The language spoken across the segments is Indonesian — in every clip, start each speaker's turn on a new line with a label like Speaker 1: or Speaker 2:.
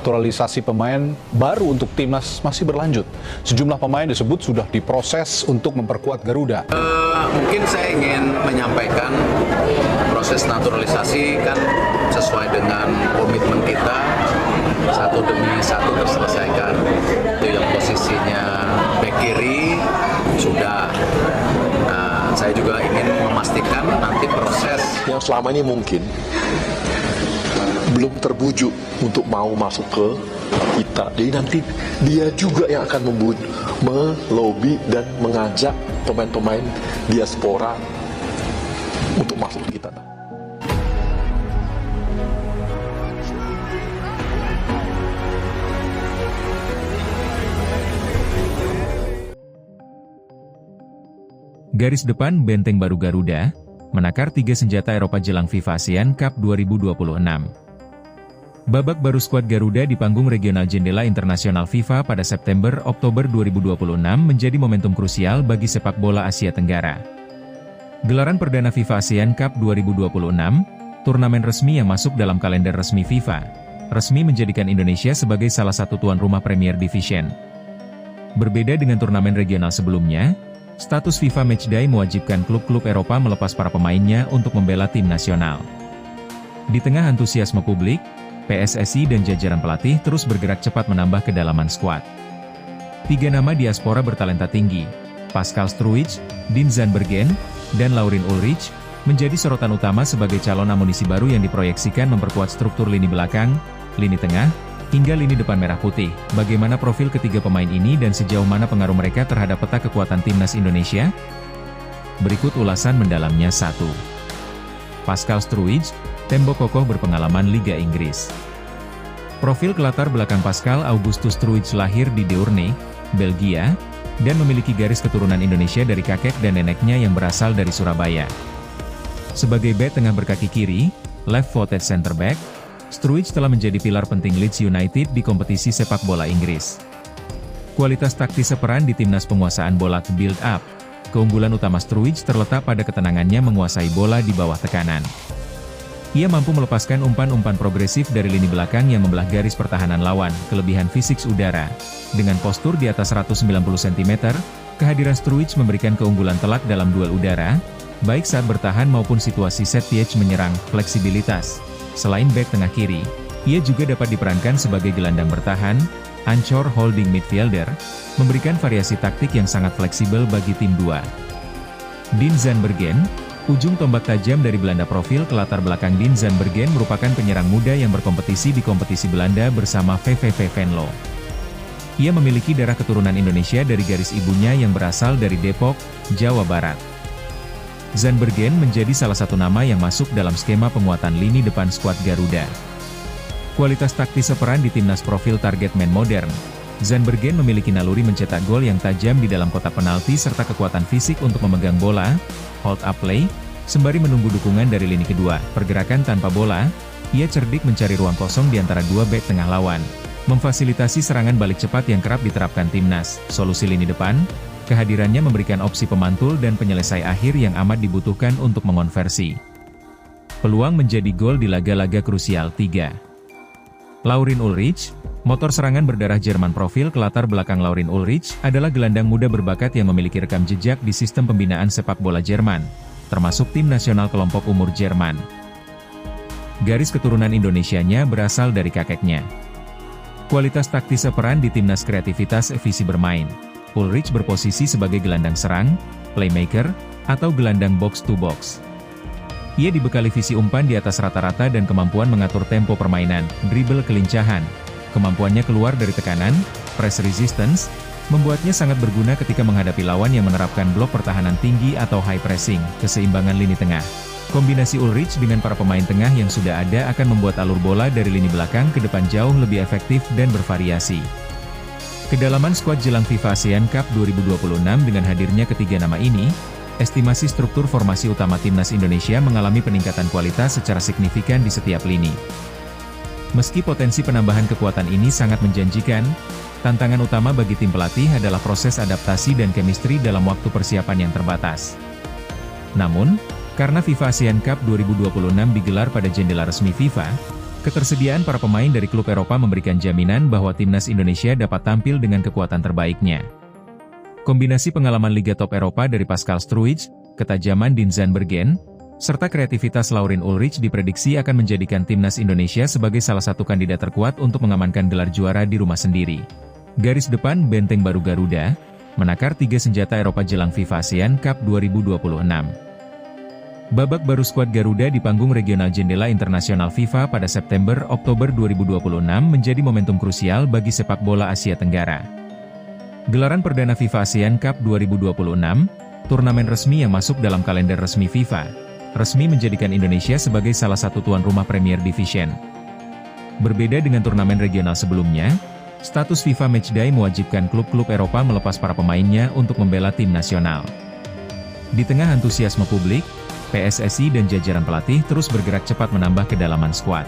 Speaker 1: Naturalisasi pemain baru untuk timnas masih berlanjut. Sejumlah pemain disebut sudah diproses untuk memperkuat Garuda.
Speaker 2: Mungkin saya ingin menyampaikan proses naturalisasi kan sesuai dengan komitmen kita, satu demi satu terselesaikan. Itu yang posisinya bek kiri sudah. Saya juga ingin memastikan nanti proses
Speaker 3: yang selama ini mungkin belum terbujuk untuk mau masuk ke kita. Jadi nanti dia juga yang akan melobi dan mengajak pemain-pemain diaspora untuk masuk ke kita.
Speaker 4: Garis depan benteng baru Garuda, menakar 3 senjata Eropa jelang FIFA ASEAN Cup 2026. Babak baru skuad Garuda di panggung regional jendela internasional FIFA pada September-Oktober 2026 menjadi momentum krusial bagi sepak bola Asia Tenggara. Gelaran perdana FIFA ASEAN Cup 2026, turnamen resmi yang masuk dalam kalender resmi FIFA, resmi menjadikan Indonesia sebagai salah satu tuan rumah Premier Division. Berbeda dengan turnamen regional sebelumnya, status FIFA Matchday mewajibkan klub-klub Eropa melepas para pemainnya untuk membela tim nasional. Di tengah antusiasme publik, PSSI dan jajaran pelatih terus bergerak cepat menambah kedalaman skuad. 3 nama diaspora bertalenta tinggi, Pascal Struijk, Dean Zandbergen, dan Laurin Ulrich, menjadi sorotan utama sebagai calon amunisi baru yang diproyeksikan memperkuat struktur lini belakang, lini tengah, hingga lini depan merah putih. Bagaimana profil ketiga pemain ini dan sejauh mana pengaruh mereka terhadap peta kekuatan timnas Indonesia? Berikut ulasan mendalamnya. 1. Pascal Struijk, tembok kokoh berpengalaman Liga Inggris. Profil kelatar belakang Pascal Augustus Struijk lahir di Deurne, Belgia, dan memiliki garis keturunan Indonesia dari kakek dan neneknya yang berasal dari Surabaya. Sebagai bek tengah berkaki kiri, left-footed center back, Struijk telah menjadi pilar penting Leeds United di kompetisi sepak bola Inggris. Kualitas taktis seperan di timnas penguasaan bola build up. Keunggulan utama Struijk terletak pada ketenangannya menguasai bola di bawah tekanan. Ia mampu melepaskan umpan-umpan progresif dari lini belakang yang membelah garis pertahanan lawan. Kelebihan fisik udara. Dengan postur di atas 190 cm, kehadiran Struijk memberikan keunggulan telak dalam duel udara, baik saat bertahan maupun situasi set piece menyerang. Fleksibilitas. Selain bek tengah kiri, ia juga dapat diperankan sebagai gelandang bertahan, ancor holding midfielder, memberikan variasi taktik yang sangat fleksibel bagi tim 2. Dean Zandbergen, ujung tombak tajam dari Belanda. Profil kelatar belakang Dean Zandbergen merupakan penyerang muda yang berkompetisi di kompetisi Belanda bersama VVV Venlo. Ia memiliki darah keturunan Indonesia dari garis ibunya yang berasal dari Depok, Jawa Barat. Zandbergen menjadi salah satu nama yang masuk dalam skema penguatan lini depan skuad Garuda. Kualitas taktis seperan di timnas profil target man modern. Zandbergen memiliki naluri mencetak gol yang tajam di dalam kotak penalti serta kekuatan fisik untuk memegang bola, hold up play, sembari menunggu dukungan dari lini kedua. Pergerakan tanpa bola, ia cerdik mencari ruang kosong di antara 2 bek tengah lawan, memfasilitasi serangan balik cepat yang kerap diterapkan timnas. Solusi lini depan, kehadirannya memberikan opsi pemantul dan penyelesai akhir yang amat dibutuhkan untuk mengonversi peluang menjadi gol di laga-laga krusial. 3. Laurin Ulrich, motor serangan berdarah Jerman. Profil kelatar belakang Laurin Ulrich adalah gelandang muda berbakat yang memiliki rekam jejak di sistem pembinaan sepak bola Jerman, termasuk tim nasional kelompok umur Jerman. Garis keturunan Indonesianya berasal dari kakeknya. Kualitas taktis seperan di timnas, kreativitas, visi bermain. Ulrich berposisi sebagai gelandang serang, playmaker, atau gelandang box-to-box. Ia dibekali visi umpan di atas rata-rata dan kemampuan mengatur tempo permainan, dribble kelincahan. Kemampuannya keluar dari tekanan, press resistance, membuatnya sangat berguna ketika menghadapi lawan yang menerapkan blok pertahanan tinggi atau high pressing. Keseimbangan lini tengah. Kombinasi Ulrich dengan para pemain tengah yang sudah ada akan membuat alur bola dari lini belakang ke depan jauh lebih efektif dan bervariasi. Kedalaman skuad jelang FIFA ASEAN Cup 2026. Dengan hadirnya ketiga nama ini, estimasi struktur formasi utama timnas Indonesia mengalami peningkatan kualitas secara signifikan di setiap lini. Meski potensi penambahan kekuatan ini sangat menjanjikan, tantangan utama bagi tim pelatih adalah proses adaptasi dan chemistry dalam waktu persiapan yang terbatas. Namun, karena FIFA ASEAN Cup 2026 digelar pada jendela resmi FIFA, Ketersediaan para pemain dari klub Eropa memberikan jaminan bahwa timnas Indonesia dapat tampil dengan kekuatan terbaiknya. Kombinasi pengalaman Liga Top Eropa dari Pascal Struijk, ketajaman Dean Zandbergen, serta kreativitas Laurin Ulrich diprediksi akan menjadikan timnas Indonesia sebagai salah satu kandidat terkuat untuk mengamankan gelar juara di rumah sendiri. Garis depan benteng baru Garuda, menakar 3 senjata Eropa jelang FIFA ASEAN Cup 2026. Babak baru skuad Garuda di panggung regional jendela internasional FIFA pada September-Oktober 2026 menjadi momentum krusial bagi sepak bola Asia Tenggara. Gelaran perdana FIFA ASEAN Cup 2026, turnamen resmi yang masuk dalam kalender resmi FIFA, resmi menjadikan Indonesia sebagai salah satu tuan rumah Premier Division. Berbeda dengan turnamen regional sebelumnya, status FIFA Matchday mewajibkan klub-klub Eropa melepas para pemainnya untuk membela tim nasional. Di tengah antusiasme publik, PSSI dan jajaran pelatih terus bergerak cepat menambah kedalaman skuad.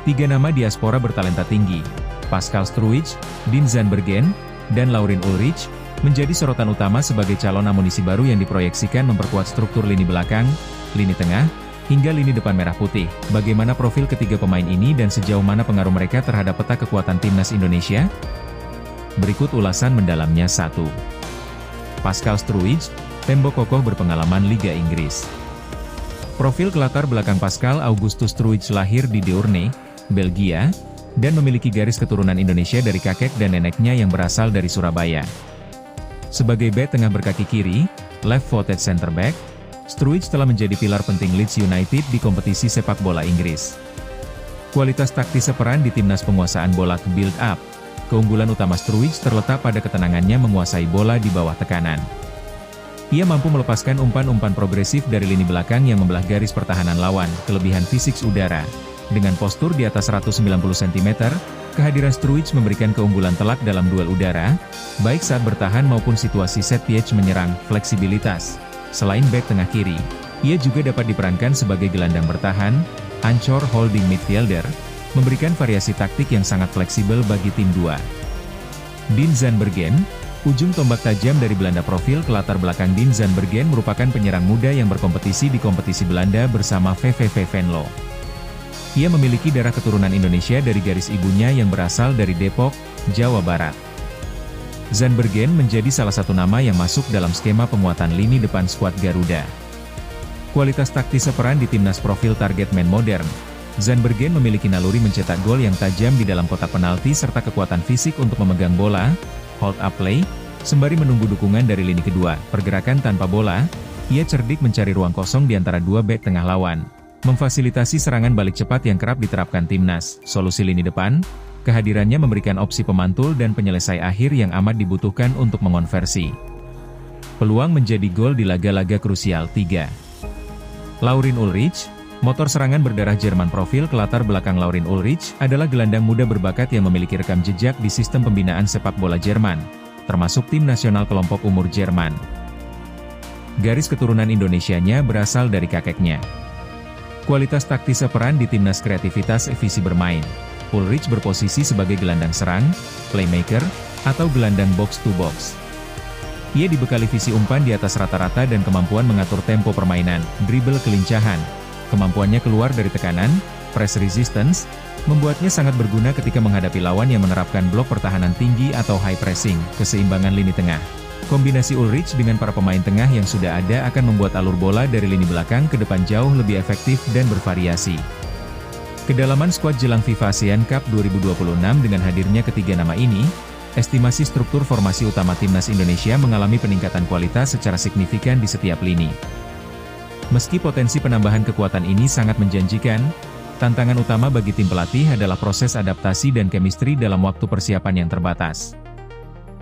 Speaker 4: 3 nama diaspora bertalenta tinggi, Pascal Struijk, Dean Zandbergen, dan Laurin Ulrich, menjadi sorotan utama sebagai calon amunisi baru yang diproyeksikan memperkuat struktur lini belakang, lini tengah, hingga lini depan merah putih. Bagaimana profil ketiga pemain ini dan sejauh mana pengaruh mereka terhadap peta kekuatan timnas Indonesia? Berikut ulasan mendalamnya. 1. Pascal Struijk, tembok kokoh berpengalaman Liga Inggris. Profil latar belakang Pascal Augustus Struijk lahir di Deurne, Belgia, dan memiliki garis keturunan Indonesia dari kakek dan neneknya yang berasal dari Surabaya. Sebagai bek tengah berkaki kiri, left-footed center back, Struijk telah menjadi pilar penting Leeds United di kompetisi sepak bola Inggris. Kualitas taktis seperan di timnas penguasaan bola build up. Keunggulan utama Struijk terletak pada ketenangannya menguasai bola di bawah tekanan. Ia mampu melepaskan umpan-umpan progresif dari lini belakang yang membelah garis pertahanan lawan. Kelebihan fisik udara. Dengan postur di atas 190 cm, kehadiran Struijk memberikan keunggulan telak dalam duel udara, baik saat bertahan maupun situasi set piece menyerang. Fleksibilitas. Selain bek tengah kiri, ia juga dapat diperankan sebagai gelandang bertahan, ancor holding midfielder, memberikan variasi taktik yang sangat fleksibel bagi tim 2. Dean Zandbergen, ujung tombak tajam dari Belanda. Profil latar belakang Dean Zandbergen merupakan penyerang muda yang berkompetisi di kompetisi Belanda bersama VVV Venlo. Ia memiliki darah keturunan Indonesia dari garis ibunya yang berasal dari Depok, Jawa Barat. Zandbergen menjadi salah satu nama yang masuk dalam skema penguatan lini depan skuad Garuda. Kualitas taktis seperan di timnas profil target man modern. Zandbergen memiliki naluri mencetak gol yang tajam di dalam kotak penalti serta kekuatan fisik untuk memegang bola, hold up play, sembari menunggu dukungan dari lini kedua. Pergerakan tanpa bola, ia cerdik mencari ruang kosong di antara dua bek tengah lawan, memfasilitasi serangan balik cepat yang kerap diterapkan timnas. Solusi lini depan, kehadirannya memberikan opsi pemantul dan penyelesai akhir yang amat dibutuhkan untuk mengonversi peluang menjadi gol di laga-laga krusial. 3. Laurin Ulrich, motor serangan berdarah Jerman. Profil latar belakang Laurin Ulrich adalah gelandang muda berbakat yang memiliki rekam jejak di sistem pembinaan sepak bola Jerman, termasuk tim nasional kelompok umur Jerman. Garis keturunan Indonesianya berasal dari kakeknya. Kualitas taktis seperan di timnas, kreativitas, visi bermain. Ulrich berposisi sebagai gelandang serang, playmaker, atau gelandang box-to-box. Ia dibekali visi umpan di atas rata-rata dan kemampuan mengatur tempo permainan. Dribble kelincahan. Kemampuannya keluar dari tekanan, press resistance, membuatnya sangat berguna ketika menghadapi lawan yang menerapkan blok pertahanan tinggi atau high pressing. Keseimbangan lini tengah. Kombinasi Ulrich dengan para pemain tengah yang sudah ada akan membuat alur bola dari lini belakang ke depan jauh lebih efektif dan bervariasi. Kedalaman skuad jelang FIFA ASEAN Cup 2026. Dengan hadirnya ketiga nama ini, estimasi struktur formasi utama timnas Indonesia mengalami peningkatan kualitas secara signifikan di setiap lini. Meski potensi penambahan kekuatan ini sangat menjanjikan, tantangan utama bagi tim pelatih adalah proses adaptasi dan chemistry dalam waktu persiapan yang terbatas.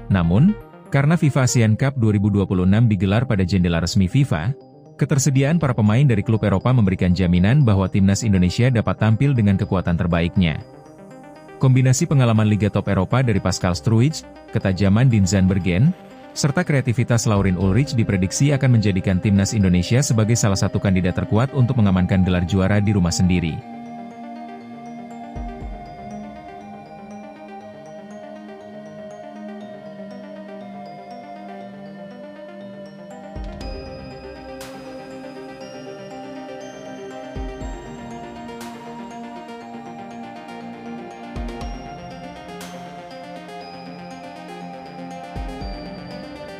Speaker 4: Namun, karena FIFA ASEAN Cup 2026 digelar pada jendela resmi FIFA, ketersediaan para pemain dari klub Eropa memberikan jaminan bahwa timnas Indonesia dapat tampil dengan kekuatan terbaiknya. Kombinasi pengalaman Liga Top Eropa dari Pascal Struijk, ketajaman Dean Zandbergen, serta kreativitas Laurin Ulrich diprediksi akan menjadikan timnas Indonesia sebagai salah satu kandidat terkuat untuk mengamankan gelar juara di rumah sendiri.